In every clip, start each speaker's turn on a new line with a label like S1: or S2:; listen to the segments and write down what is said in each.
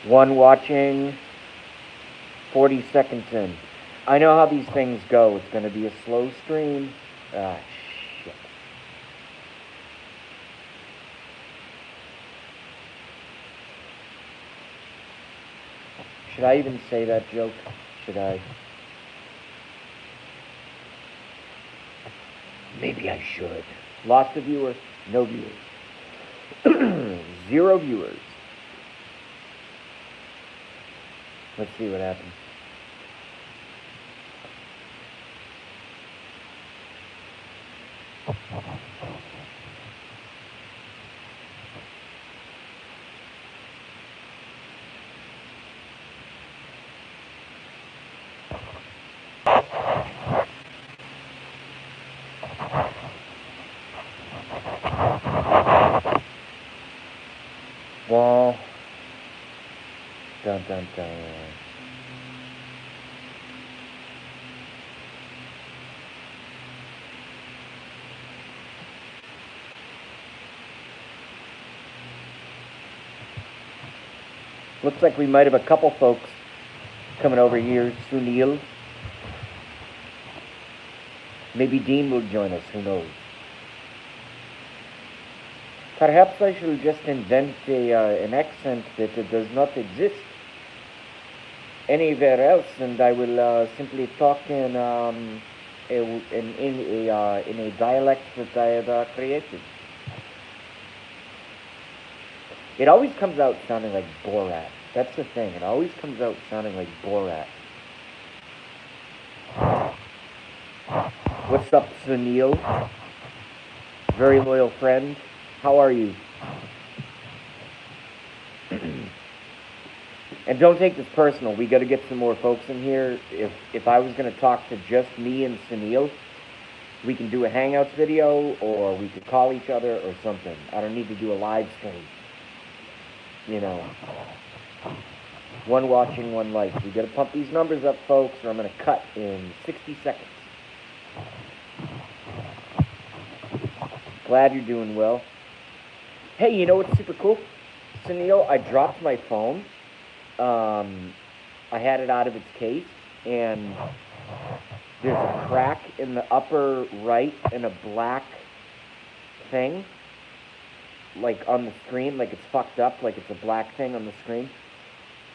S1: One watching, 40 seconds in. I know how these things go. It's going to be a slow stream. Ah, shit. Should I even say that joke? Should I? Maybe I should. Lost a viewer, no viewers. 0 viewers. Let's see what happens. Well, dun dun dun. Looks like we might have a couple folks coming over here. Sunil. Maybe Dean will join us, who knows. Perhaps I shall just invent an accent that does not exist anywhere else, and I will simply talk in a dialect that I have created. It always comes out sounding like Borat. That's the thing. It always comes out sounding like Borat. What's up, Sunil? Very loyal friend. How are you? And don't take this personal. We got to get some more folks in here. If I was going to talk to just me and Sunil, we can do a Hangouts video, or we could call each other or something. I don't need to do a live stream. You know, one watching, one like. We got to pump these numbers up, folks, or I'm going to cut in 60 seconds. Glad you're doing well. Hey, you know what's super cool? Sunil, I dropped my phone. I had it out of its case, and there's a crack in the upper right and a black thing, like on the screen, like it's fucked up, like it's a black thing on the screen,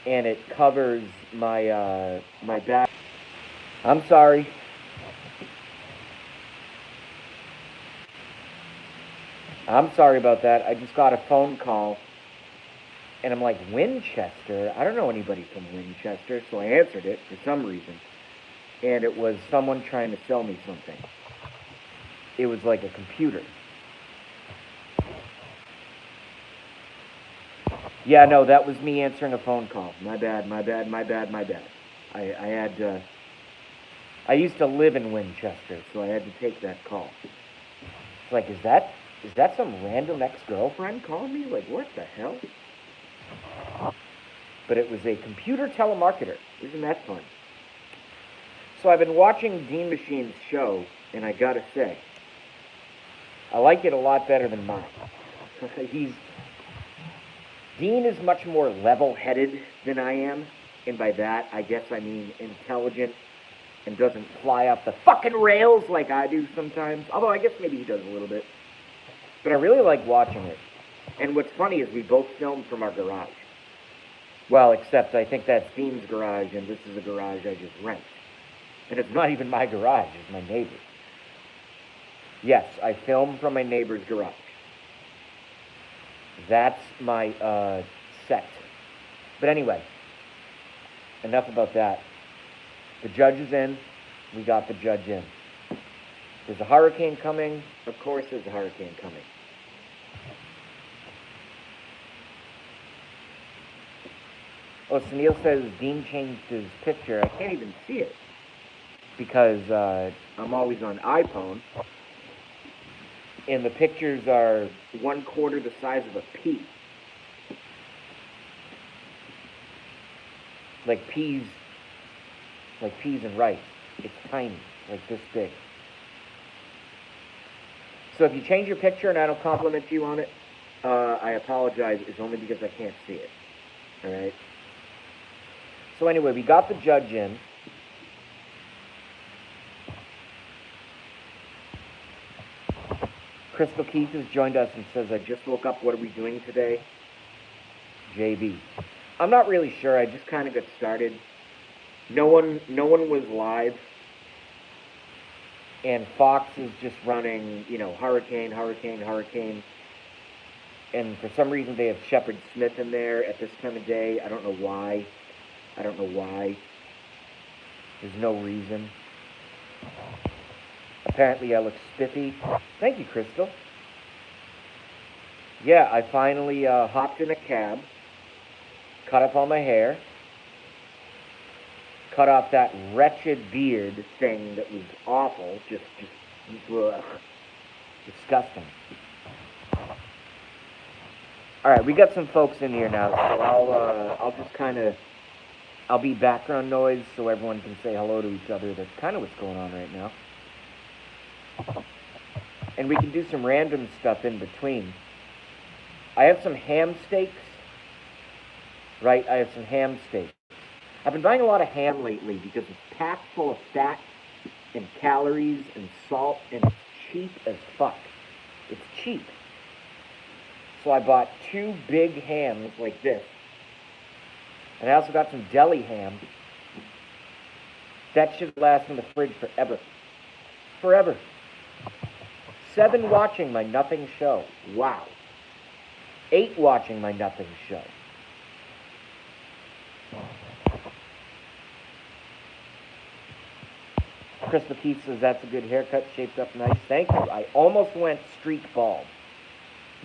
S1: and it covers my my back. I'm sorry. I'm sorry about that. I just got a phone call, and I'm like, Winchester? I don't know anybody from Winchester, so I answered it for some reason. And it was someone trying to sell me something. It was like a computer. Yeah, no, that was me answering a phone call. My bad. I used to live in Winchester, so I had to take that call. It's like, is that some random ex-girlfriend calling me? Like, what the hell? But it was a computer telemarketer. Isn't that fun? So I've been watching Dean Machine's show, and I gotta say, I like it a lot better than mine. Dean is much more level-headed than I am, and by that, I guess I mean intelligent and doesn't fly off the fucking rails like I do sometimes. Although I guess maybe he does a little bit. But I really like watching it. And what's funny is we both filmed from our garage. Well, except I think that's Dean's garage, and this is a garage I just rent. And it's not even my garage, it's my neighbor's. Yes, I filmed from my neighbor's garage. That's my set. But anyway, enough about that. The judge is in. We got the judge in. There's a hurricane coming. Of course there's a hurricane coming. Oh, Sunil says Dean changed his picture. I can't even see it because I'm always on iPhone. And the pictures are 1/4 the size of a pea. Like peas and rice. It's tiny, like this big. So if you change your picture and I don't compliment you on it, I apologize. It's only because I can't see it. All right? So anyway, we got the judge in. Crystal Keith has joined us and says, I just woke up. What are we doing today? JB. I'm not really sure. I just kind of got started. No one was live. And Fox is just running, hurricane. And for some reason they have Shepard Smith in there at this time of day. I don't know why. There's no reason. Apparently I look spiffy. Thank you, Crystal. Yeah, I finally hopped in a cab, cut up all my hair, cut off that wretched beard thing that was awful, just ugh, disgusting. All right, we got some folks in here now, so I'll just I'll be background noise so everyone can say hello to each other. That's kind of what's going on right now. And we can do some random stuff in between. I have some ham steaks. Right, I have some ham steaks. I've been buying a lot of ham lately because it's packed full of fat and calories and salt, and it's cheap as fuck. It's cheap. So I bought 2 big hams like this. And I also got some deli ham. That should last in the fridge forever. Forever. 7 watching my nothing show. Wow. 8 watching my nothing show. Chris McKeith says that's a good haircut, shaped up nice. Thank you. I almost went streak bald.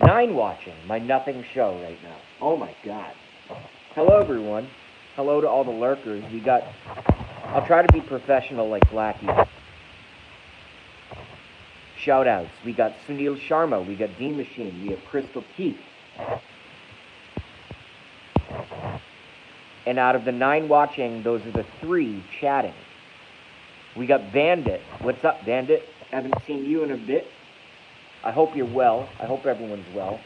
S1: 9 watching my nothing show right now. Oh my god. Hello everyone. Hello to all the lurkers. I'll try to be professional like Blackie. Shoutouts. We got Sunil Sharma. We got Dean Machine. We have Crystal Keith. And out of the 9 watching, those are the 3 chatting. We got Bandit. What's up, Bandit? Haven't seen you in a bit. I hope you're well. I hope everyone's well.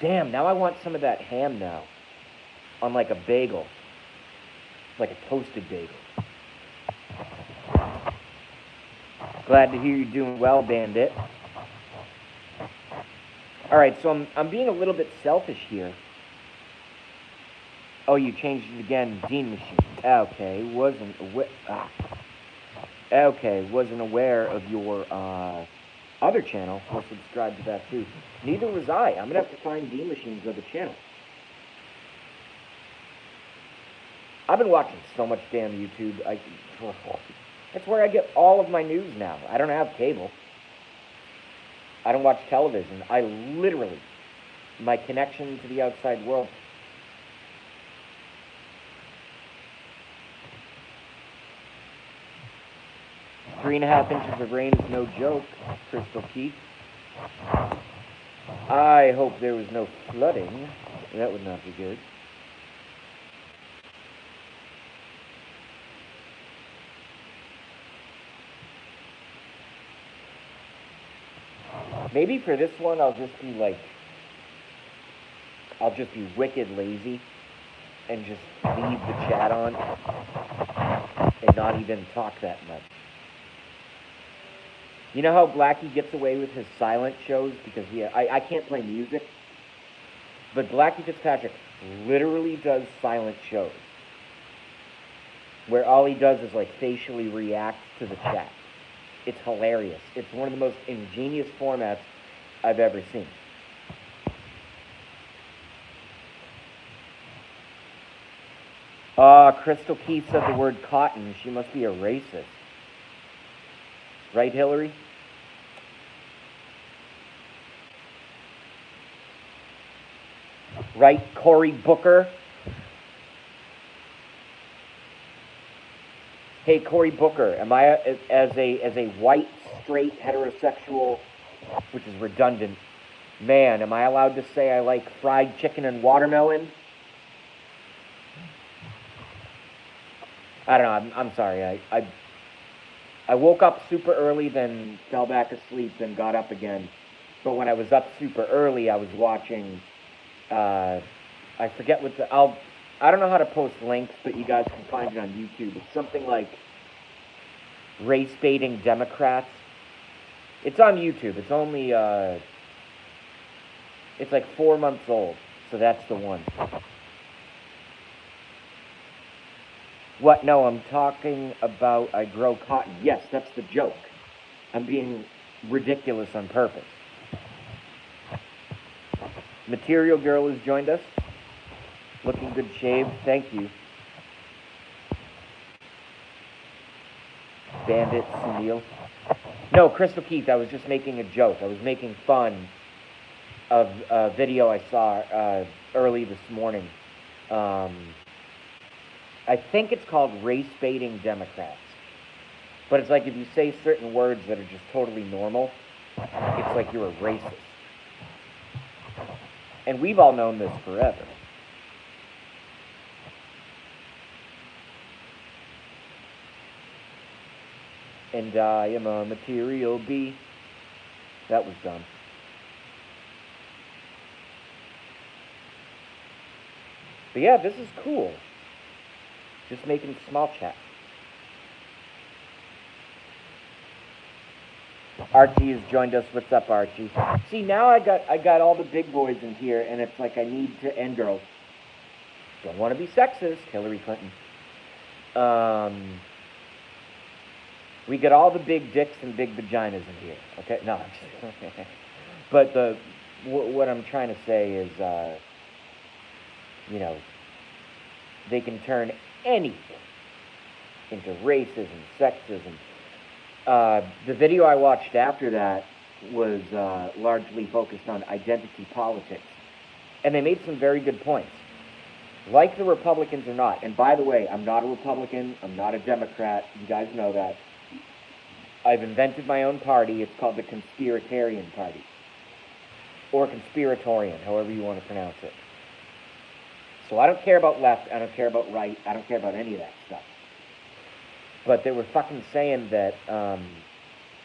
S1: Damn, now I want some of that ham now. On like a bagel. Like a toasted bagel. Glad to hear you're doing well, Bandit. Alright, so I'm being a little bit selfish here. Oh, you changed it again, Dean Machine. Okay, wasn't aware of your other channel. I'll subscribe to that too. Neither was I. I'm gonna have to find Dean Machine's other channel. I've been watching so much damn YouTube. That's where I get all of my news now. I don't have cable. I don't watch television. I literally, my connection to the outside world. Three and a half inches of rain is no joke, Crystal Keith. I hope there was no flooding. That would not be good. Maybe for this one, I'll just be wicked lazy and just leave the chat on and not even talk that much. You know how Blackie gets away with his silent shows? Because I can't play music. But Blackie Fitzpatrick literally does silent shows. Where all he does is facially react to the chat. It's hilarious. It's one of the most ingenious formats I've ever seen. Crystal Keith said the word cotton. She must be a racist. Right, Hillary? Right, Cory Booker? Hey, Cory Booker, am I, as a white, straight, heterosexual, which is redundant, man, am I allowed to say I like fried chicken and watermelon? I don't know, I'm sorry, I woke up super early, then fell back asleep, then got up again. But when I was up super early, I was watching, I forget what I don't know how to post links, but you guys can find it on YouTube. It's something like race baiting Democrats. It's on YouTube. It's only, it's like 4 months old. So that's the one. What? No, I'm talking about I grow cotton. Yes, that's the joke. I'm being ridiculous on purpose. Material Girl has joined us. Looking good shaved. Thank you. Bandit Sunil. No, Crystal Keith, I was just making a joke. I was making fun of a video I saw early this morning. I think it's called race baiting Democrats. But it's like if you say certain words that are just totally normal, it's like you're a racist. And we've all known this forever. And I am a material bee. That was done. But yeah, this is cool. Just making small chat. Archie has joined us. What's up, Archie? See, now I got all the big boys in here, and it's like I need to end girls. Don't want to be sexist, Hillary Clinton. We got all the big dicks and big vaginas in here. Okay, no, but what I'm trying to say is, you know, they can turn anything into racism, sexism. The video I watched after that was largely focused on identity politics. And they made some very good points. Like the Republicans or not, and by the way, I'm not a Republican, I'm not a Democrat, you guys know that. I've invented my own party, it's called the Conspiratarian Party. Or Conspiratorian, however you want to pronounce it. So I don't care about left, I don't care about right, I don't care about any of that stuff. But they were fucking saying that,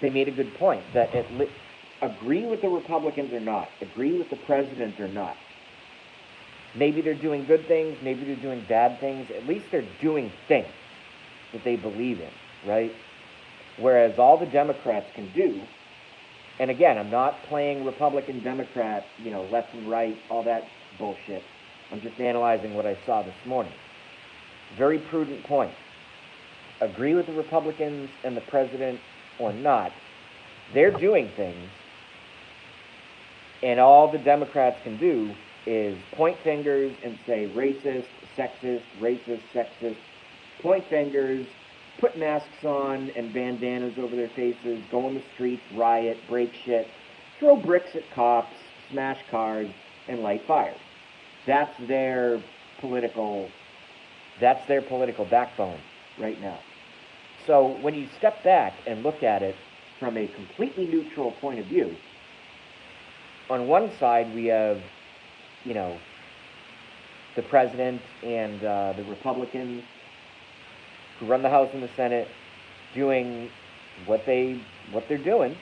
S1: they made a good point, that agree with the Republicans or not, agree with the president or not, maybe they're doing good things, maybe they're doing bad things, at least they're doing things that they believe in, right? Whereas all the Democrats can do, and again, I'm not playing Republican, Democrat, you know, left and right, all that bullshit. I'm just analyzing what I saw this morning. Very prudent point. Agree with the Republicans and the president or not, they're doing things, and all the Democrats can do is point fingers and say racist, sexist, point fingers, put masks on and bandanas over their faces, go in the streets, riot, break shit, throw bricks at cops, smash cars, and light fires. That's their political backbone right now. So when you step back and look at it from a completely neutral point of view, on one side we have, you know, the president and the Republicans who run the House and the Senate doing what they're doing.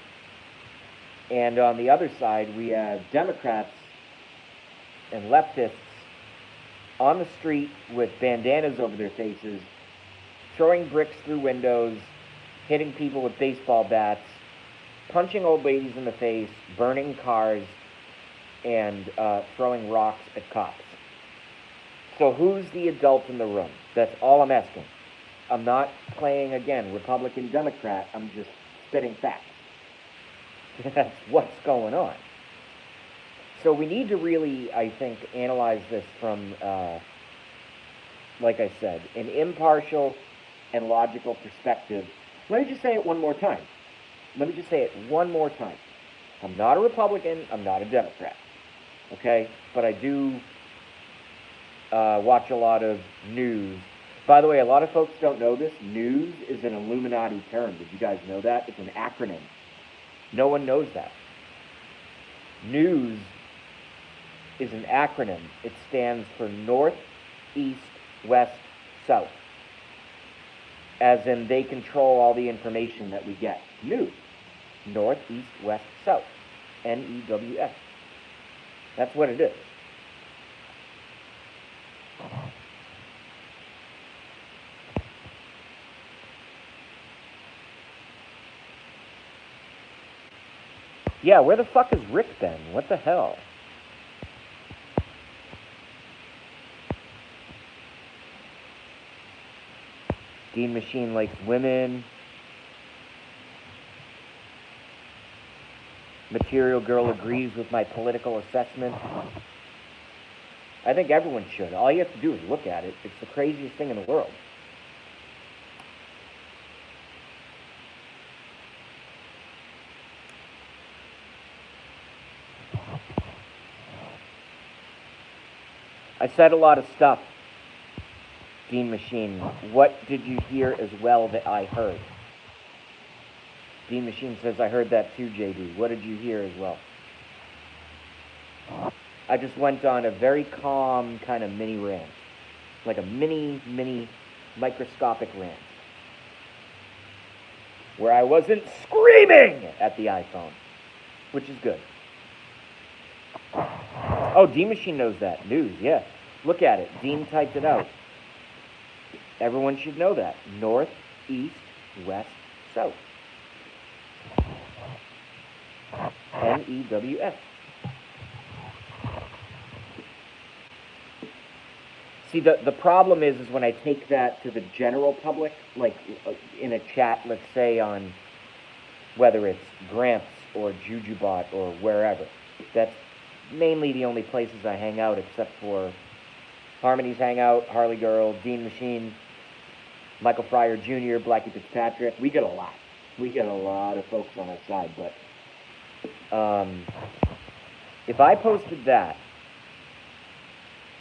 S1: And on the other side, we have Democrats and leftists on the street with bandanas over their faces, throwing bricks through windows, hitting people with baseball bats, punching old ladies in the face, burning cars, and throwing rocks at cops. So who's the adult in the room? That's all I'm asking. I'm not playing, again, Republican, Democrat. I'm just spitting facts. That's what's going on. So we need to really, I think, analyze this from, like I said, an impartial and logical perspective. Let me just say it one more time. Let me just say it one more time. I'm not a Republican. I'm not a Democrat. Okay? But I do watch a lot of news. By the way, a lot of folks don't know this. News is an Illuminati term. Did you guys know that? It's an acronym. No one knows that. News is an acronym. It stands for North, East, West, South. As in, they control all the information that we get. News. North, East, West, South. NEWS. That's what it is. Yeah, where the fuck has Rick been? What the hell? Dean Machine likes women. Material Girl agrees with my political assessment. I think everyone should. All you have to do is look at it. It's the craziest thing in the world. I said a lot of stuff, Dean Machine. What did you hear as well that I heard? Dean Machine says, I heard that too, JD. What did you hear as well? I just went on a very calm kind of mini rant. Like a mini microscopic rant. Where I wasn't screaming at the iPhone. Which is good. Oh, Dean Machine knows that. News, yeah. Look at it. Dean typed it out. Everyone should know that. North, East, West, South. NEWS. See, the problem is when I take that to the general public, like in a chat, let's say on whether it's Gramps or Jujubot or wherever. That's mainly the only places I hang out, except for Harmony's Hangout, Harley Girl, Dean Machine, Michael Fryer Jr., Blackie Fitzpatrick. We get a lot. We get a lot of folks on our side, but if I posted that,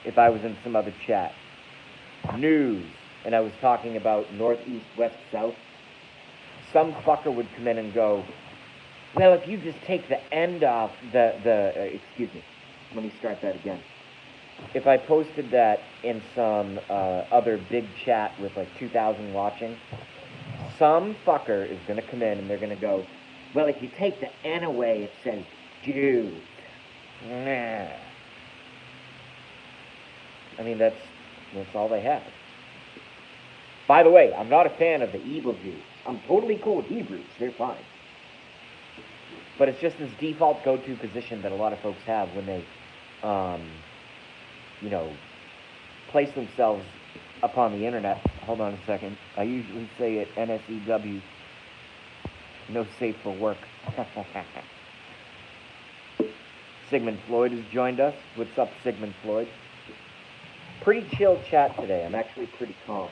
S1: if I was in some other chat, news, and I was talking about North, East, West, South, some fucker would come in and go, well, if you just take the end off excuse me, let me start that again. If I posted that in some other big chat with like 2,000 watching, some fucker is going to come in and they're going to go, well, if you take the N away, it says Jews. Nah. I mean, that's all they have. By the way, I'm not a fan of the evil Jews. I'm totally cool with Hebrews. They're fine. But it's just this default go-to position that a lot of folks have when they, place themselves upon the internet. Hold on a second. I usually say it NSEW. No safe for work. Sigmund Floyd has joined us. What's up, Sigmund Floyd? Pretty chill chat today. I'm actually pretty calm.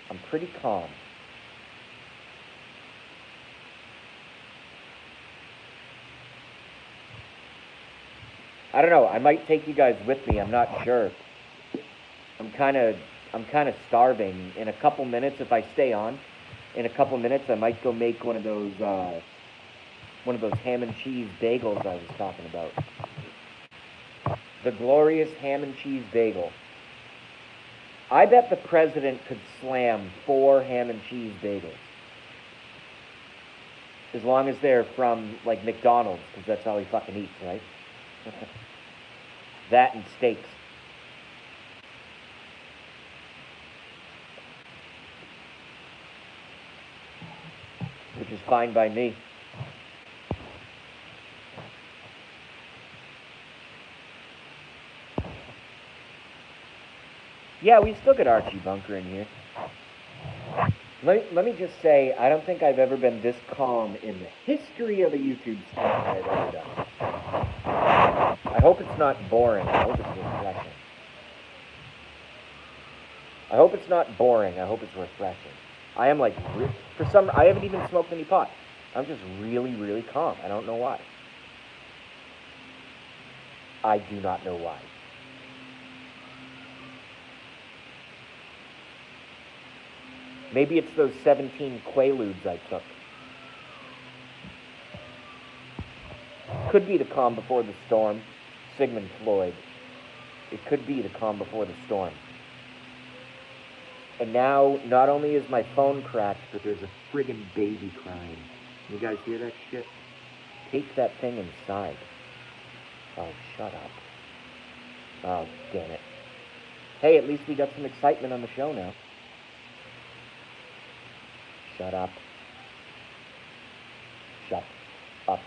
S1: I'm pretty calm. I don't know. I might take you guys with me. I'm not sure. I'm kind of starving. In a couple minutes, if I stay on, in a couple minutes, I might go make one of those ham and cheese bagels I was talking about. The glorious ham and cheese bagel. I bet the president could slam 4 ham and cheese bagels. As long as they're from, like, McDonald's, because that's all he fucking eats, right? That and steaks. Which is fine by me. Yeah, we still get Archie Bunker in here. Let me just say, I don't think I've ever been this calm in the history of a YouTube stream that I've ever done. I hope it's not boring. I hope it's refreshing. I hope it's not boring. I hope it's refreshing. I am like, I haven't even smoked any pot. I'm just really, really calm. I don't know why. I do not know why. Maybe it's those 17 Quaaludes I took. Could be the calm before the storm. Sigmund Freud. It could be the calm before the storm. And now, not only is my phone cracked, but there's a friggin' baby crying. You guys hear that shit? Take that thing inside. Oh, shut up. Oh, damn it. Hey, at least we got some excitement on the show now. Shut up. Shut up.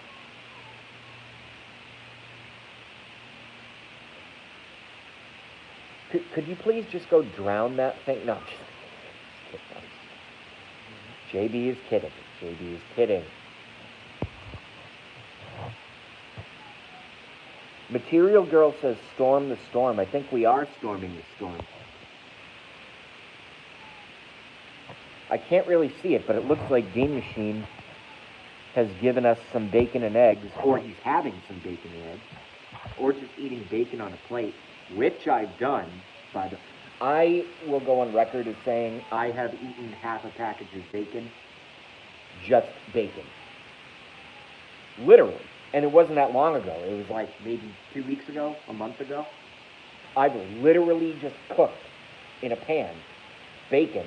S1: Could you please just go drown that thing? No, just JB is kidding. JB is kidding. Material Girl says storm the storm. I think we are storming the storm. I can't really see it, but it looks like Game Machine has given us some bacon and eggs, or he's having some bacon and eggs, or just eating bacon on a plate, which I've done. I will go on record as saying I have eaten half a package of bacon, just bacon. Literally. And it wasn't that long ago. It was like maybe 2 weeks ago, a month ago. I've literally just cooked in a pan bacon.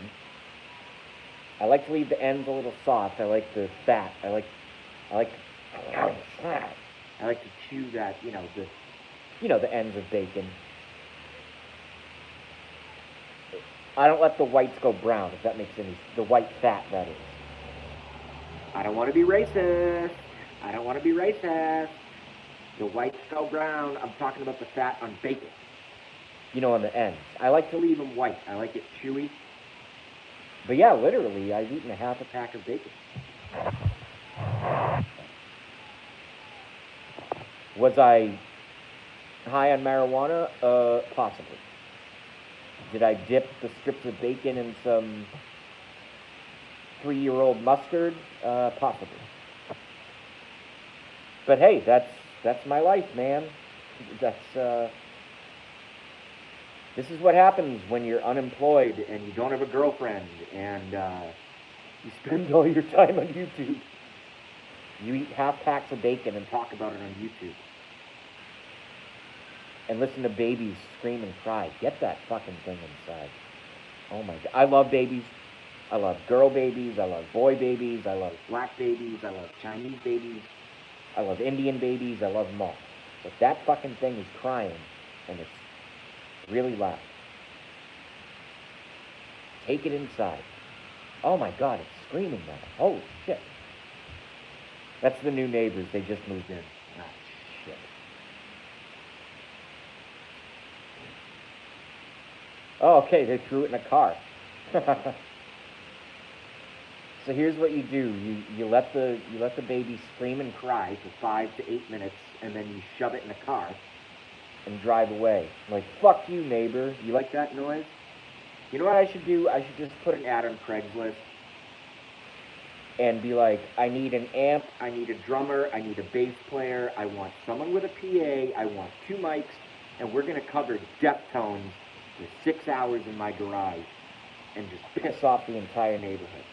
S1: I like to leave the ends a little soft. I like the fat. I like to chew that, the ends of bacon. I don't let the whites go brown, if that makes any, the white fat, that is. I don't want to be racist. The whites go brown. I'm talking about the fat on bacon. On the ends. I like to leave them white. I like it chewy. But yeah, literally, I've eaten a half a pack of bacon. Was I high on marijuana? Possibly. Did I dip the strips of bacon in some 3-year-old mustard? Possibly. But hey, that's my life, man. This is what happens when you're unemployed and you don't have a girlfriend and you spend all your time on YouTube. You eat half packs of bacon and talk about it on YouTube. And listen to babies scream and cry. Get that fucking thing inside. Oh my God. I love babies. I love girl babies. I love boy babies. I love black babies. I love Chinese babies. I love Indian babies. I love them all. But that fucking thing is crying, and it's really loud. Take it inside. Oh my God, it's screaming now. Holy shit. That's the new neighbors. They just moved in. Ah, shit. Oh, okay, they threw it in a car. So here's what you do. You let the baby scream and cry for 5 to 8 minutes, and then you shove it in a car and drive away. Like, fuck you, neighbor. You like that noise? You know what I should do? I should just put an ad on Craigslist and be like, I need an amp, I need a drummer, I need a bass player, I want someone with a PA, I want 2 mics, and we're going to cover Deftones for 6 hours in my garage and just piss off the entire neighborhood.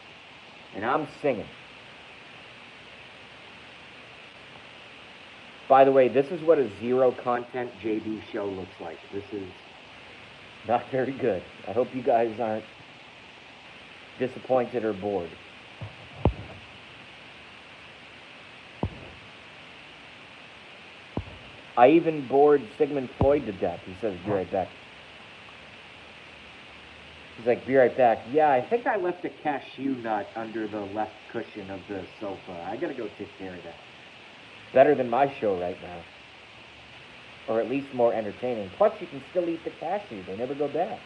S1: And I'm singing. By the way, this is what a zero-content JB show looks like. This is not very good. I hope you guys aren't disappointed or bored. I even bored Sigmund Freud to death. He says, be right back. He's like, be right back. Yeah, I think I left a cashew nut under the left cushion of the sofa. I gotta go take care of that. Better than my show right now. Or at least more entertaining. Plus, you can still eat the cashew. They never go bad.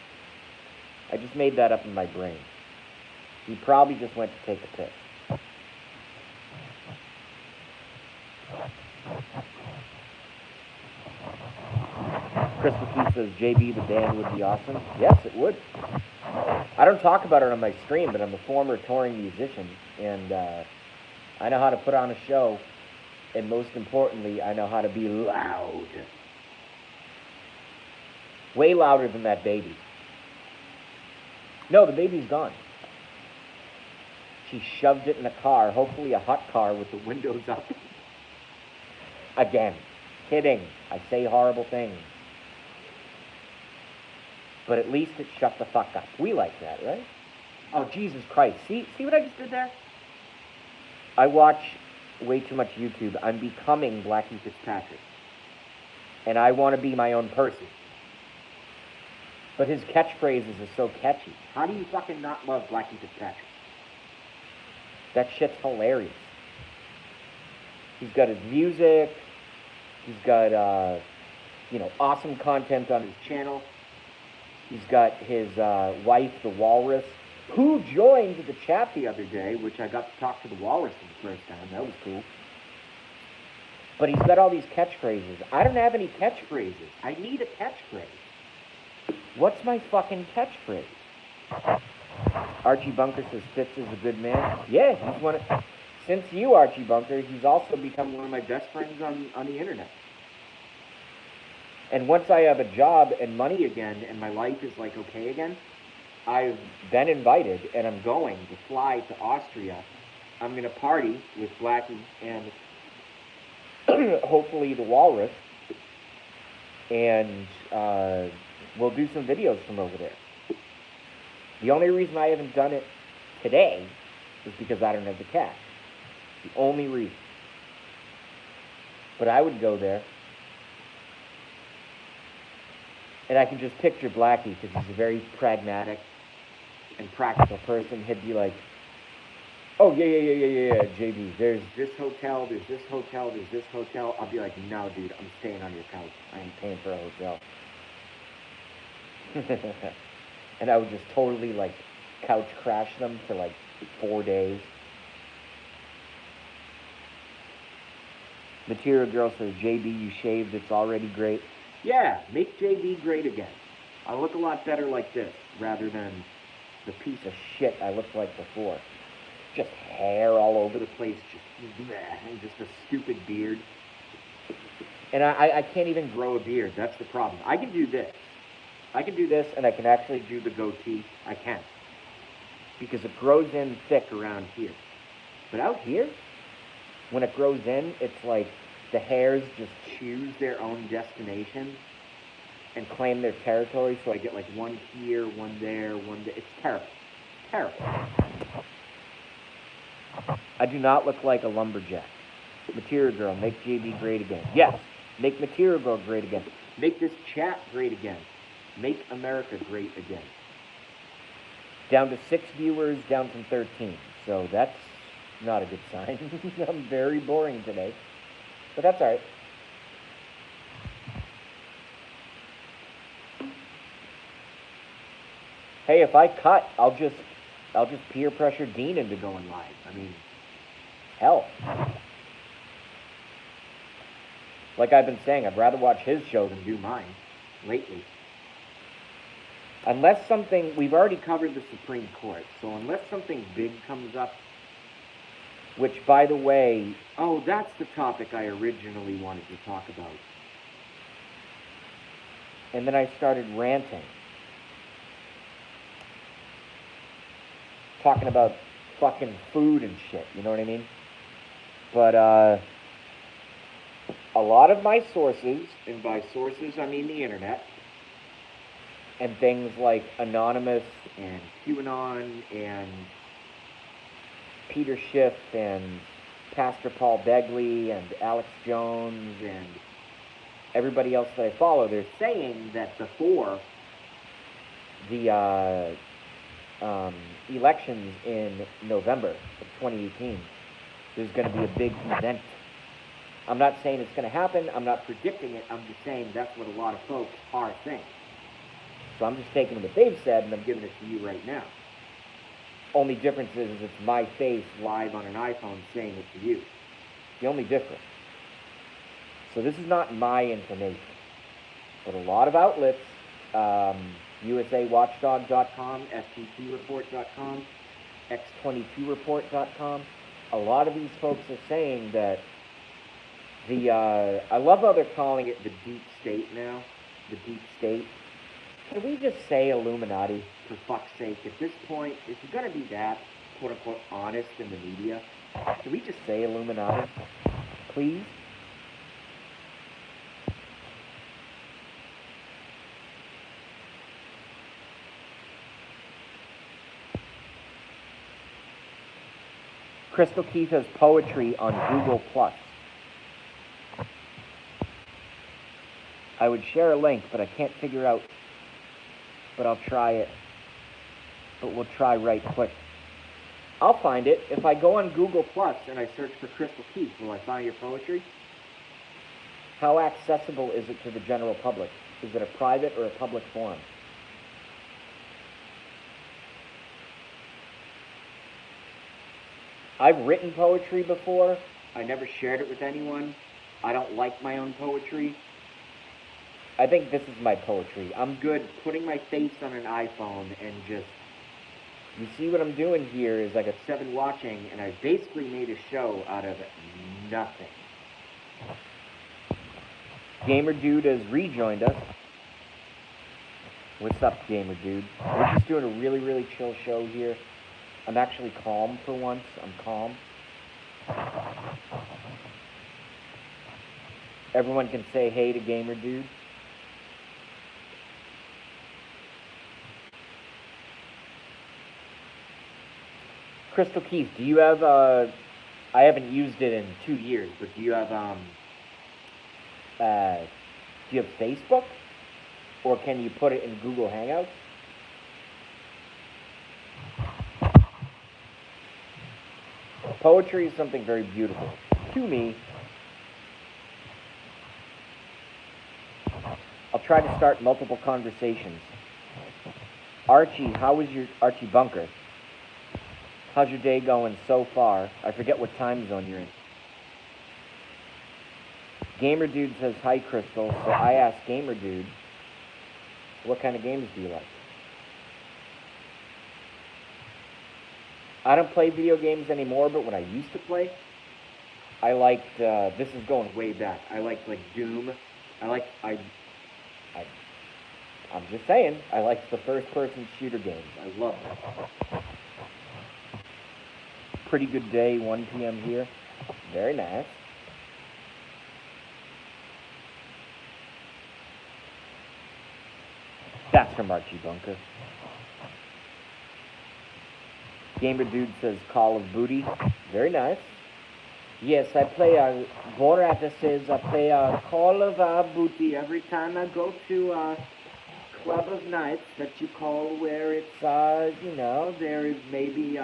S1: I just made that up in my brain. He probably just went to take a piss. Chris McKee says, JB, the band would be awesome. Yes, it would. I don't talk about it on my stream, but I'm a former touring musician, and I know how to put on a show, and most importantly, I know how to be loud. Way louder than that baby. No, the baby's gone. She shoved it in a car, hopefully a hot car with the windows up. Again, kidding. I say horrible things. But at least it shut the fuck up. We like that, right? Oh, Jesus Christ. See what I just did there? I watch way too much YouTube. I'm becoming Blackie Fitzpatrick. And I want to be my own person. But his catchphrases are so catchy. How do you fucking not love Blackie Fitzpatrick? That shit's hilarious. He's got his music. He's got, awesome content on his channel. He's got his wife, the Walrus, who joined the chat the other day, which I got to talk to the Walrus for the first time. That was cool. But he's got all these catchphrases. I don't have any catchphrases. I need a catchphrase. What's my fucking catchphrase? Archie Bunker says Fitz is a good man. Yeah, he's one of... Since you, Archie Bunker, he's also become one of my best friends on the internet. And once I have a job and money again, and my life is like okay again, I've been invited, and I'm going to fly to Austria. I'm going to party with Blackie and hopefully the Walrus, and we'll do some videos from over there. The only reason I haven't done it today is because I don't have the cash. The only reason. But I would go there. And I can just picture Blackie because he's a very pragmatic and practical person. He'd be like, oh, yeah, JB, there's this hotel, there's this hotel, there's this hotel. I'll be like, no, dude, I'm staying on your couch. I ain't paying for a hotel. And I would just totally, like, couch crash them for, like, 4 days. Material Girl says, JB, you shaved, it's already great. Yeah, make JB great again. I look a lot better like this, rather than the piece of shit I looked like before. Just hair all over the place, and just a stupid beard. And I can't even grow a beard, that's the problem. I can do this. I can do this, and I can actually do the goatee. I can. Because it grows in thick around here. But out here, when it grows in, it's like the hairs just choose their own destination and claim their territory. So I get like one here, one there, one there. It's terrible. It's terrible. I do not look like a lumberjack. Material Girl, make JB great again. Yes, make Material Girl great again. Make this chat great again. Make America great again. Down to 6 viewers, down from 13. So that's not a good sign. I'm very boring today. But that's alright. Hey, if I cut, I'll just peer pressure Dean into going live. I mean, hell. Like I've been saying, I'd rather watch his show than do mine lately. Unless something, we've already covered the Supreme Court, so unless something big comes up, which, by the way, oh, that's the topic I originally wanted to talk about. And then I started ranting. Talking about fucking food and shit, you know what I mean? But, a lot of my sources, and by sources I mean the internet, and things like Anonymous and QAnon and Peter Schiff and Pastor Paul Begley and Alex Jones and everybody else that I follow, they're saying that before the elections in November of 2018, there's going to be a big event. I'm not saying it's going to happen. I'm not predicting it. I'm just saying that's what a lot of folks are saying. So I'm just taking what they've said and I'm giving it to you right now. Only difference is it's my face live on an iPhone saying it to you. The only difference. So this is not my information. But a lot of outlets usawatchdog.com, sgtreport.com, x22report.com. A lot of these folks are saying that I love how they're calling it the deep state now. The deep state. Can we just say Illuminati, for fuck's sake? At this point, if you're going to be that, quote-unquote, honest in the media, can we just say Illuminati? Please? Crystal Keith has poetry on Google+. I would share a link, but I can't figure out. But I'll try it. But we'll try right quick. I'll find it. If I go on Google Plus and I search for Crystal Keith, will I find your poetry? How accessible is it to the general public? Is it a private or a public forum? I've written poetry before. I never shared it with anyone. I don't like my own poetry. I think this is my poetry. I'm good putting my face on an iPhone and just... You see what I'm doing here is I got 7 watching, and I basically made a show out of nothing. Gamer Dude has rejoined us. What's up, Gamer Dude? We're just doing a really, really chill show here. I'm actually calm for once. I'm calm. Everyone can say hey to Gamer Dude. Crystal Keith, do you have, I haven't used it in 2 years, but do you have Facebook? Or can you put it in Google Hangouts? Poetry is something very beautiful. To me, I'll try to start multiple conversations. Archie, how was your Archie Bunker? How's your day going so far? I forget what time zone you're in. Gamer Dude says, hi, Crystal. So I asked Gamer Dude, what kind of games do you like? I don't play video games anymore, but when I used to play, I liked, this is going way back. I liked, like, Doom. I'm just saying, I liked the first-person shooter games. I love them. Pretty good day, 1 p.m. here. Very nice. That's from Archie Bunker. Gamer Dude says Call of Booty. Very nice. Yes, I play Borat says I play Call of Booty every time I go to Club of Nights that you call where it's you know, there is maybe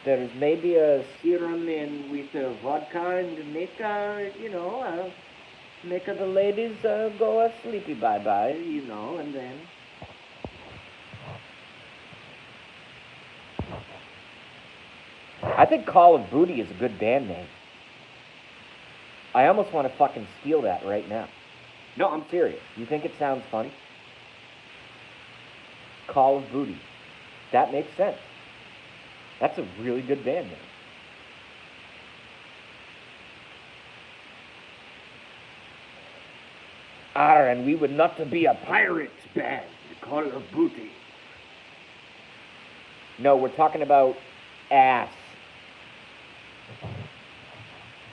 S1: there's maybe a serum in with vodka and make you know, make the ladies go sleepy bye-bye, you know, and then... I think Call of Booty is a good band name. I almost want to fucking steal that right now. No, I'm serious. You think it sounds funny? Call of Booty. That makes sense. That's a really good band name. And we would not to be a pirates band, Call of Booty. No, we're talking about ass.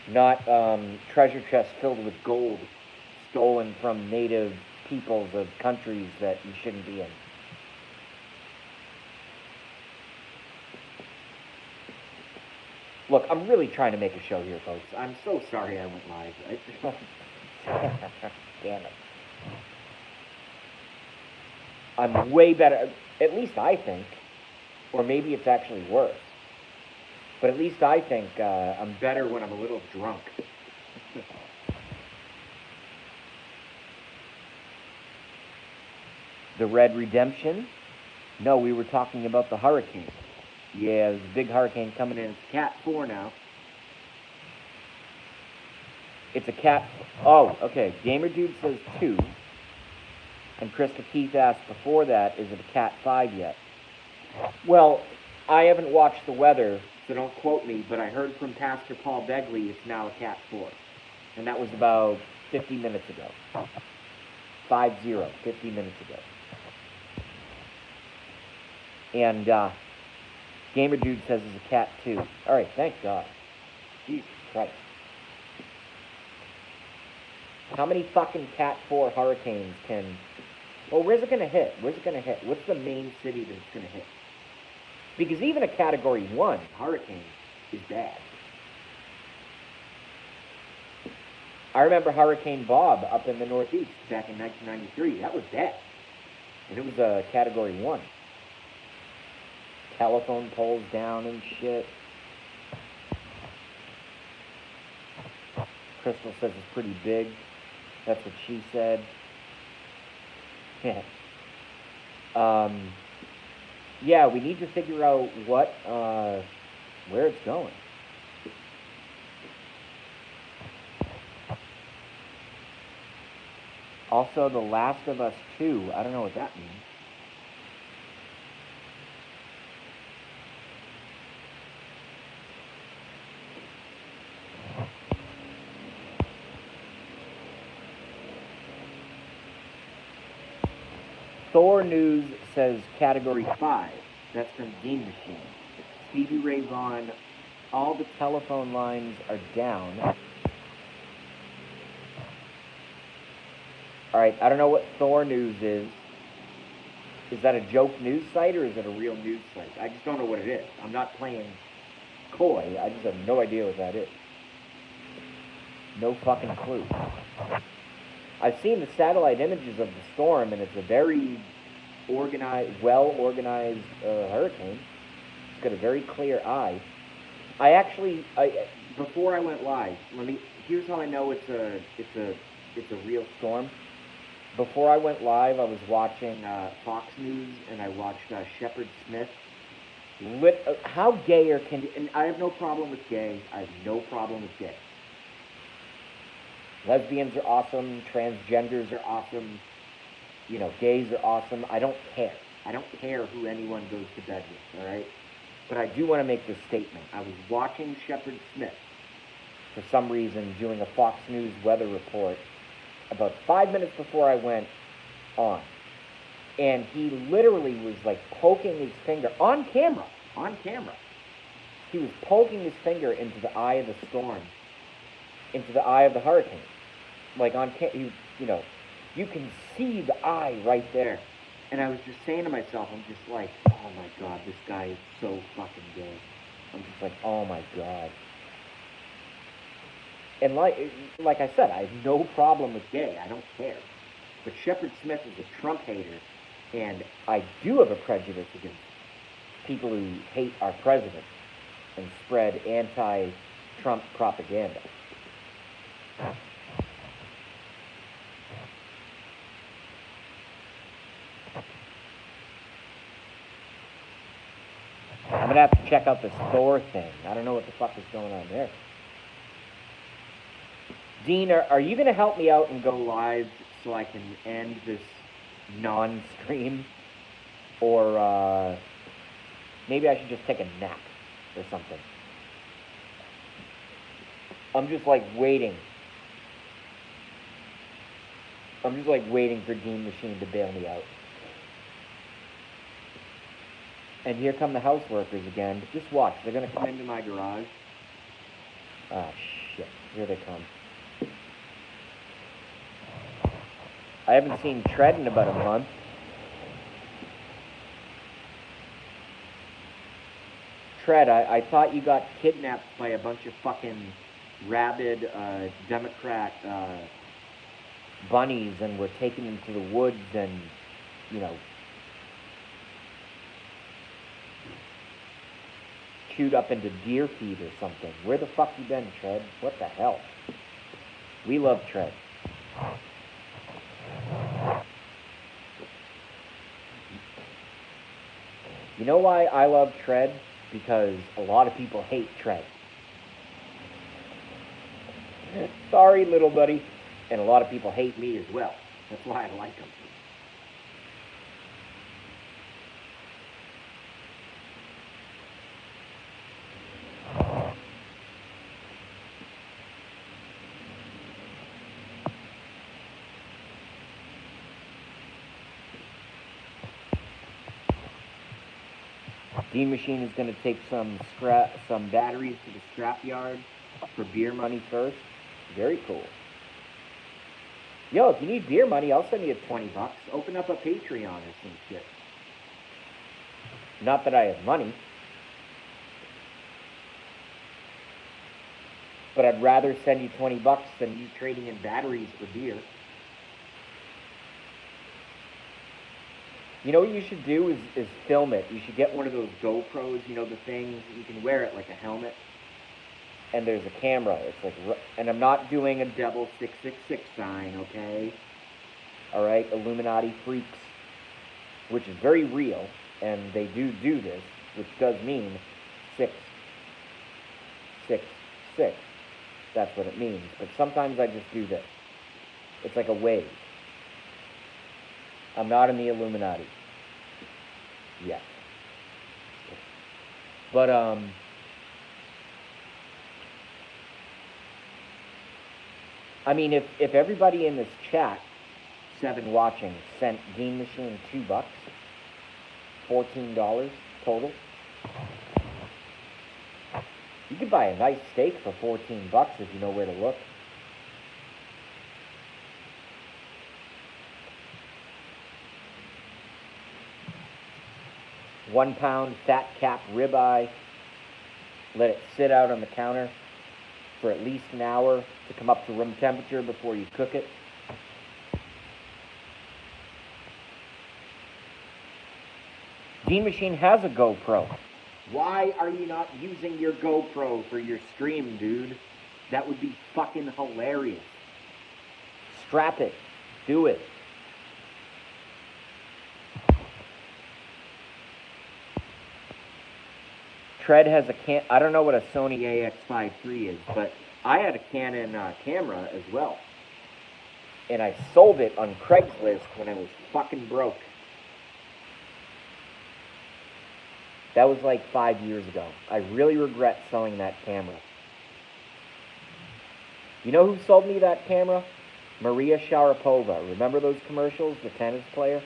S1: Not treasure chests filled with gold stolen from native peoples of countries that you shouldn't be in. Look, I'm really trying to make a show here, folks. I'm so sorry I went live. Damn it. I'm way better, at least I think, or maybe it's actually worse. But at least I think I'm better when I'm a little drunk. The Red Redemption? No, we were talking about the hurricane. Yeah, there's a big hurricane coming in. It's Cat 4 now. It's a Cat... Oh, okay. Gamer Dude says 2. And Crystal Keith asked before that, is it a Cat 5 yet? Well, I haven't watched the weather, so don't quote me, but I heard from Pastor Paul Begley it's now a Cat 4. And that was about 50 minutes ago. 50 minutes ago. And Gamer Dude says it's a Cat 2. Alright, thank God. Jesus Christ. How many fucking Cat 4 hurricanes can... Well, where's it going to hit? Where's it going to hit? What's the main city that it's going to hit? Because even a Category 1 hurricane is bad. I remember Hurricane Bob up in the Northeast back in 1993. That was bad. And it was a Category 1. Telephone poles down and shit. Crystal says it's pretty big. That's what she said. Yeah. Yeah, we need to figure out what, where it's going. Also, The Last of Us 2. I don't know what that means. Thor News says Category 5. That's from Dean Machine. Stevie Ray Vaughan, all the telephone lines are down. Alright, I don't know what Thor News is. Is that a joke news site or is it a real news site? I just don't know what it is. I'm not playing coy. I just have no idea what that is. No fucking clue. I've seen the satellite images of the storm, and it's a very organized, well-organized hurricane. It's got a very clear eye. Before I went live, here's how I know it's a real storm. Before I went live, I was watching Fox News, and I watched Shepard Smith. How gay can you... And I have no problem with gay. I have no problem with gay. Lesbians are awesome. Transgenders are awesome. You know, gays are awesome. I don't care. I don't care who anyone goes to bed with, all right? But I do want to make this statement. I was watching Shepard Smith, for some reason, doing a Fox News weather report about 5 minutes before I went on. And he literally was, like, poking his finger on camera. He was poking his finger into the eye of the storm, into the eye of the hurricane. Like, you know, you can see the eye right there. And I was just saying to myself, I'm just like, oh my God, this guy is so fucking gay. I'm just like, oh my God. And like I said, I have no problem with gay. I don't care. But Shepard Smith is a Trump hater, and I do have a prejudice against people who hate our president and spread anti-Trump propaganda. I'm going to have to check out this Thor thing. I don't know what the fuck is going on there. Dean, are you going to help me out and go live so I can end this non-stream? Or maybe I should just take a nap or something. I'm just like waiting. I'm just like waiting for Dean Machine to bail me out. And here come the house workers again. Just watch. They're going to come into my garage. Ah, shit. Here they come. I haven't seen Tread in about a month. Tread, I thought you got kidnapped by a bunch of fucking rabid Democrat bunnies and were taken into the woods and, you know, chewed up into deer feed or something. Where the fuck you been, Tread? What the hell? We love Tread. You know why I love Tread? Because a lot of people hate Tread. Sorry, little buddy. And a lot of people hate me as well. That's why I like him. Dean Machine is going to take some batteries to the scrap yard for beer money first. Very cool. Yo, if you need beer money, I'll send you $20. Open up a Patreon or some shit. Not that I have money. But I'd rather send you $20 than you trading in batteries for beer. You know what you should do is film it. You should get one of those GoPros, you know, the things, you can wear it like a helmet. And there's a camera. It's like, and I'm not doing a devil 666 sign, okay? All right, Illuminati freaks, which is very real, and they do this, which does mean 666. That's what it means. But sometimes I just do this. It's like a wave. I'm not in the Illuminati yet. But, I mean, if everybody in this chat, 7 watching, sent Dean Machine $2, $14 total, you could buy a nice steak for $14 if you know where to look. £1 fat cap ribeye. Let it sit out on the counter for at least an hour to come up to room temperature before you cook it. Dean Machine has a GoPro. Why are you not using your GoPro for your stream, dude? That would be fucking hilarious. Strap it. Do it. Tread has a I don't know what a Sony AX5 III is, but I had a Canon camera as well. And I sold it on Craigslist when I was fucking broke. That was like 5 years ago. I really regret selling that camera. You know who sold me that camera? Maria Sharapova. Remember those commercials? The tennis player?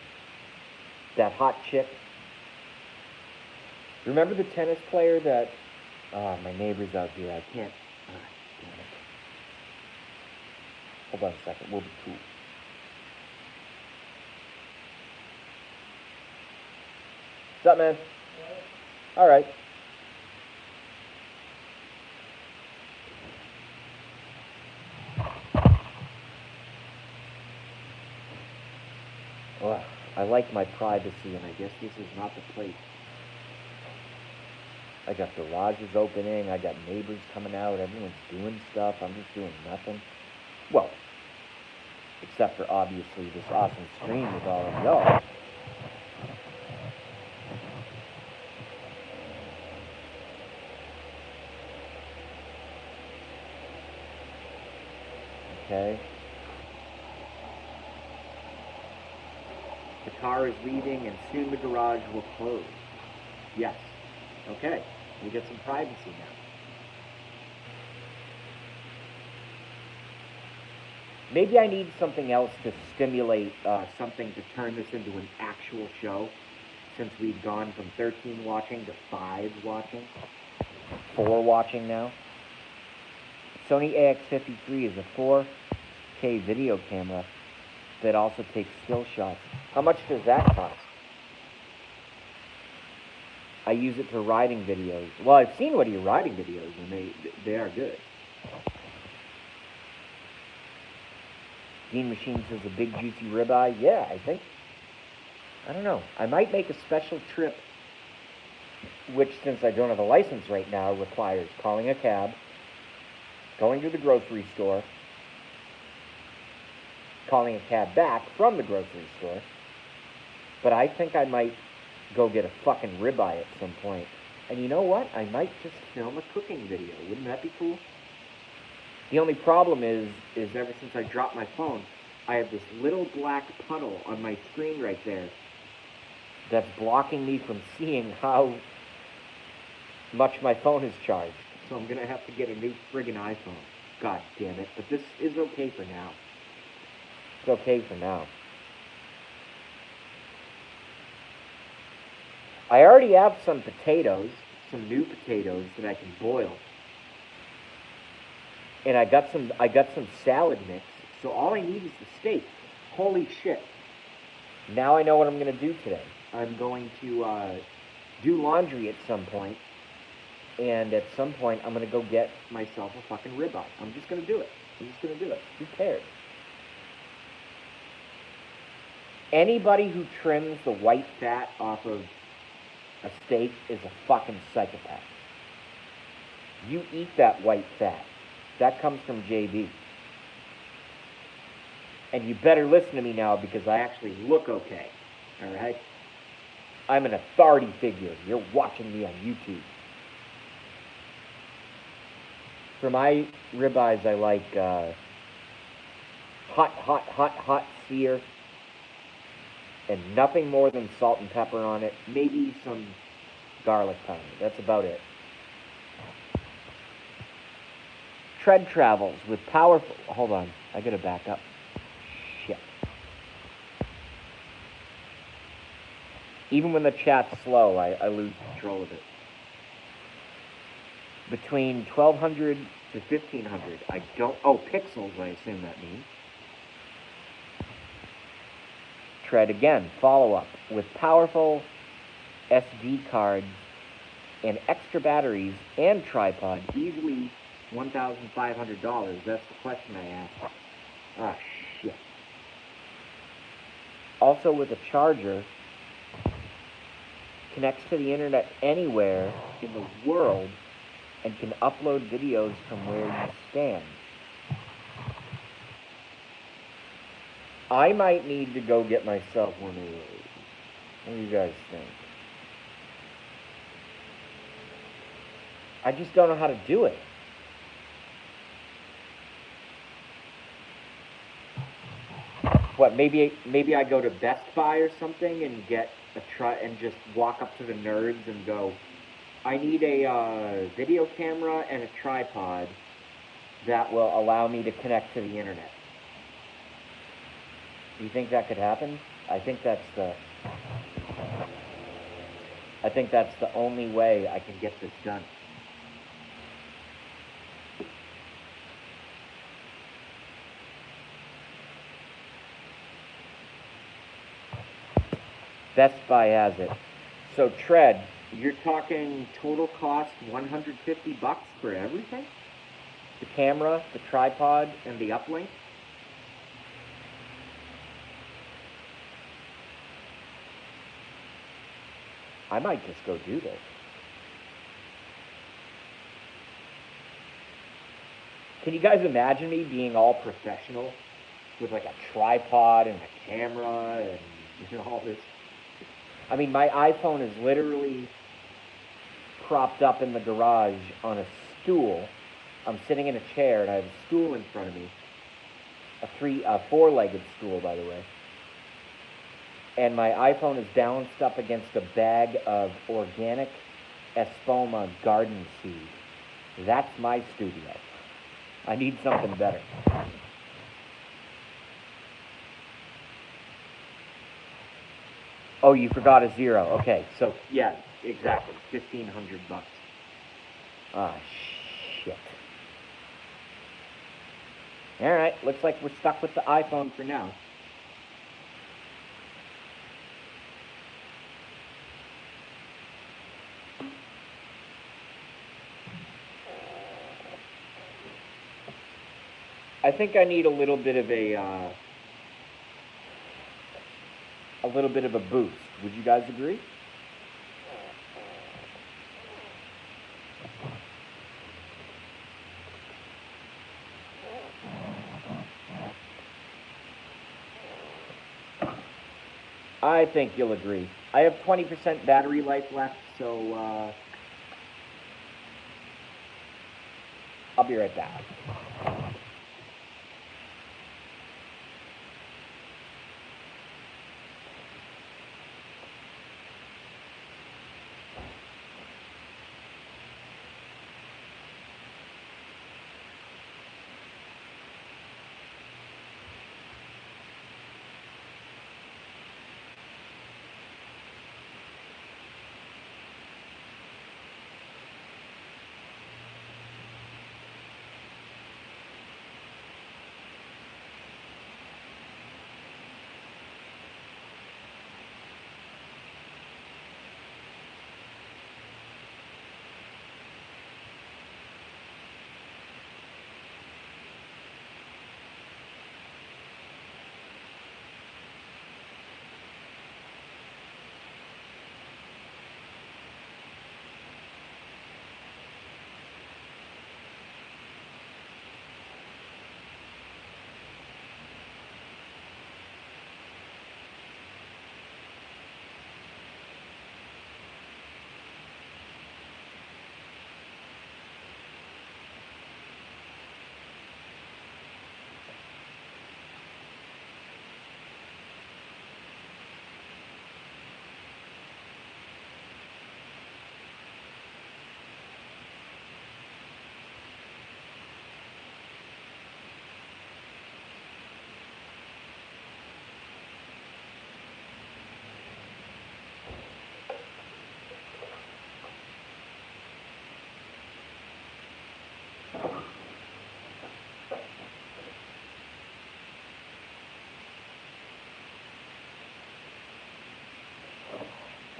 S1: That hot chick? Remember the tennis player that... Oh, my neighbor's out here. I can't... damn it. Hold on a second. We'll be cool. What's up, man? All right. Well, I like my privacy, and I guess this is not the place. I got garages opening, I got neighbors coming out, everyone's doing stuff, I'm just doing nothing. Well, except for obviously this awesome stream with all of y'all. Okay. The car is leaving and soon the garage will close. Yes. Okay. We get some privacy now. Maybe I need something else to stimulate something to turn this into an actual show, since we've gone from 13 watching to 5 watching. 4 watching now. Sony AX53 is a 4K video camera that also takes still shots. How much does that cost? I use it for riding videos. Well, I've seen one of your riding videos, and they are good. Dean Machine says a big juicy ribeye. Yeah, I don't know. I might make a special trip, which, since I don't have a license right now, requires calling a cab, going to the grocery store, calling a cab back from the grocery store. But I think I might go get a fucking ribeye at some point. And you know what? I might just film a cooking video. Wouldn't that be cool? The only problem is ever since I dropped my phone, I have this little black puddle on my screen right there that's blocking me from seeing how much my phone is charged. So I'm going to have to get a new friggin' iPhone. God damn it. But this is okay for now. It's okay for now. I already have some potatoes, some new potatoes that I can boil. And I got some salad mix. So all I need is the steak. Holy shit. Now I know what I'm going to do today. I'm going to do laundry at some point. And at some point, I'm going to go get myself a fucking ribeye. I'm just going to do it. I'm just going to do it. Who cares? Anybody who trims the white fat off of a steak is a fucking psychopath. You eat that white fat. That comes from JB. And you better listen to me now because I actually look okay. Alright? I'm an authority figure. You're watching me on YouTube. For my ribeyes, I like hot sear. And nothing more than salt and pepper on it. Maybe some garlic powder. That's about it. Tread travels with powerful... Hold on. I gotta back up. Shit. Even when the chat's slow, I lose control of it. Between 1200 to 1500. I don't... Oh, pixels, I assume that means. Tread again. Follow-up. With powerful SD cards and extra batteries and tripod, easily $1,500. That's the question I asked. Ah, shit. Also with a charger, connects to the internet anywhere in the world and can upload videos from where you stand. I might need to go get myself one of those. What do you guys think? I just don't know how to do it. What, maybe I go to Best Buy or something and get and just walk up to the nerds and go, I need a video camera and a tripod that will allow me to connect to the internet. Do you think that could happen? I think that's the only way I can get this done. Best Buy has it. So Tread, you're talking total cost $150 for everything? The camera, the tripod, and the uplink? I might just go do this. Can you guys imagine me being all professional with like a tripod and a camera and all this? I mean, my iPhone is literally propped up in the garage on a stool. I'm sitting in a chair and I have a stool in front of me. A four-legged stool, by the way. And my iPhone is balanced up against a bag of organic Espoma garden seed. That's my studio. I need something better. Oh, you forgot a zero. Okay, so yeah, exactly. $1,500. Ah, shit. All right, looks like we're stuck with the iPhone for now. I think I need a little bit of a boost. Would you guys agree? I think you'll agree. I have 20% battery life left, so I'll be right back.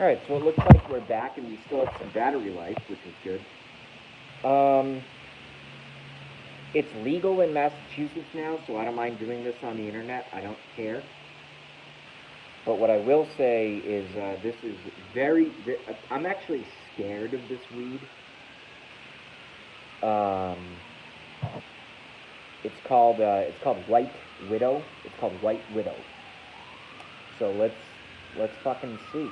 S1: Alright, so it looks like we're back and we still have some battery life, which is good. It's legal in Massachusetts now, so I don't mind doing this on the internet. I don't care. But what I will say is this is I'm actually scared of this weed. It's called White Widow. It's called White Widow. So let's fucking see.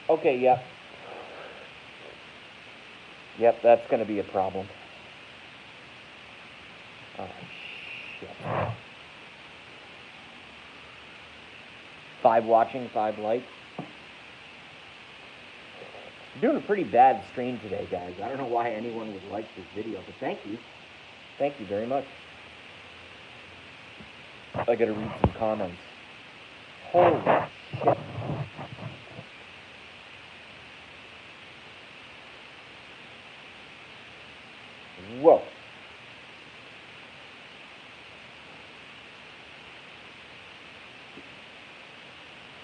S1: Okay, yep. Yep, that's going to be a problem. Oh, shit. 5 watching, 5 likes. I'm doing a pretty bad stream today, guys. I don't know why anyone would like this video, but thank you. Thank you very much. I gotta read some comments. Holy shit. Whoa.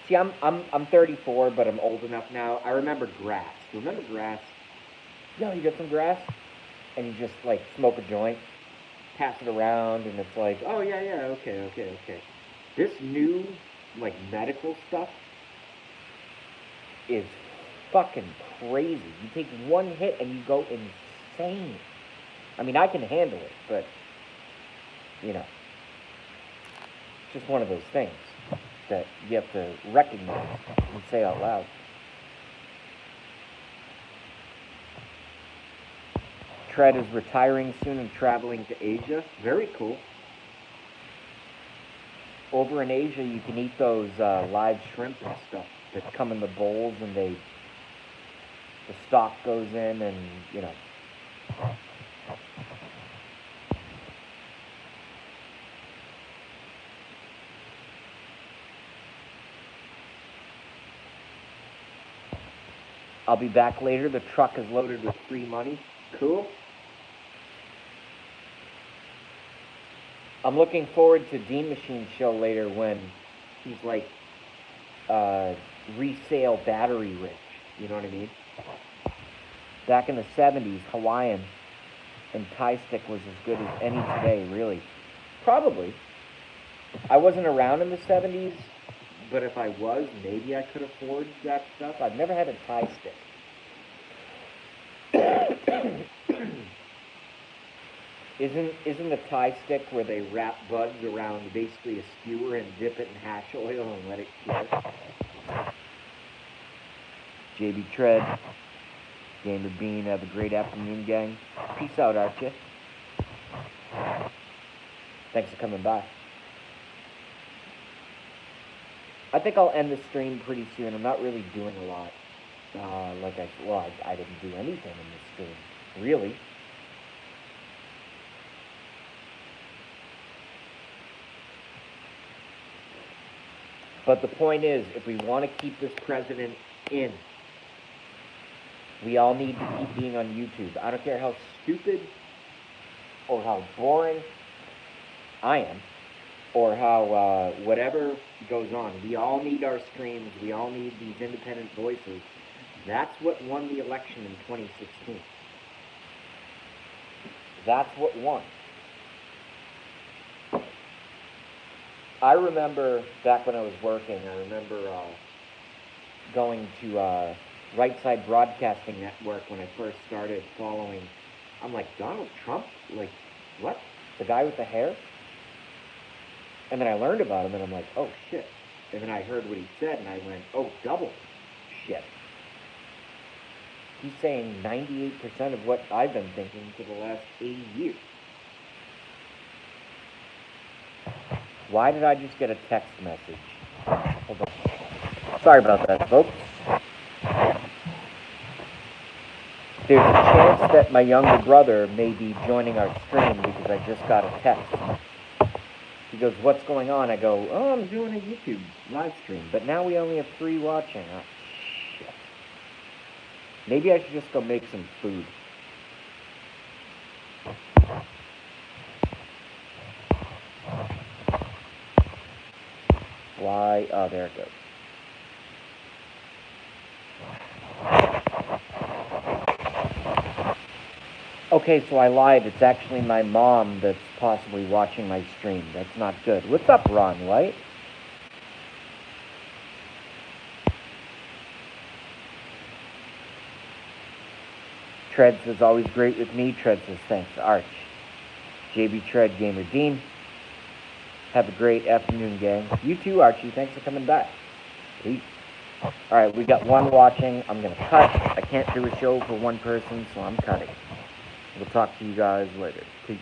S1: See, I'm 34, but I'm old enough now. I remember grass. Remember grass? Yo, you got some grass? And you just, like, smoke a joint, pass it around, and it's like, oh, yeah, okay. This new, like, medical stuff is fucking crazy. You take one hit and you go insane. I mean, I can handle it, but, you know, it's just one of those things that you have to recognize and say out loud. Tread is retiring soon and traveling to Asia. Very cool. Over in Asia, you can eat those live shrimp and stuff that come in the bowls, and the stock goes in, and, you know. I'll be back later. The truck is loaded with free money. Cool. I'm looking forward to Dean Machine's show later when he's like resale battery rich. You know what I mean? Back in the 70s, Hawaiian and Thai stick was as good as any today, really. Probably. I wasn't around in the 70s, but if I was, maybe I could afford that stuff. I've never had a Thai stick. Isn't a Thai stick where they wrap buds around basically a skewer and dip it in hash oil and let it cure? JB Tread, Gamer Bean, have a great afternoon, gang. Peace out, Archie. Thanks for coming by. I think I'll end the stream pretty soon. I'm not really doing a lot. I didn't do anything in this stream, really. But the point is, if we want to keep this president in, we all need to keep being on YouTube. I don't care how stupid or how boring I am, or how whatever goes on. We all need our streams. We all need these independent voices. That's what won the election in 2016. That's what won. I remember back when I was working, I remember going to Right Side Broadcasting Network when I first started following. I'm like, Donald Trump? Like, what? The guy with the hair? And then I learned about him, and I'm like, oh, shit. And then I heard what he said, and I went, oh, double shit. He's saying 98% of what I've been thinking for the last 80 years. Why did I just get a text message? Hold on. Sorry about that, folks. There's a chance that my younger brother may be joining our stream because I just got a text. She goes, what's going on? I go, oh, I'm doing a YouTube live stream. But now we only have 3 watching. Oh, shit. Maybe I should just go make some food. Why? Oh, there it goes. Okay, so I lied. It's actually my mom that's possibly watching my stream. That's not good. What's up, Ron White? Treads is always great with me. Treads says thanks, Arch. JB Tread Gamer Dean. Have a great afternoon, gang. You too, Archie. Thanks for coming back. Peace. Alright, we got 1 watching. I'm going to cut. I can't do a show for 1 person, so I'm cutting. We'll talk to you guys later. Peace.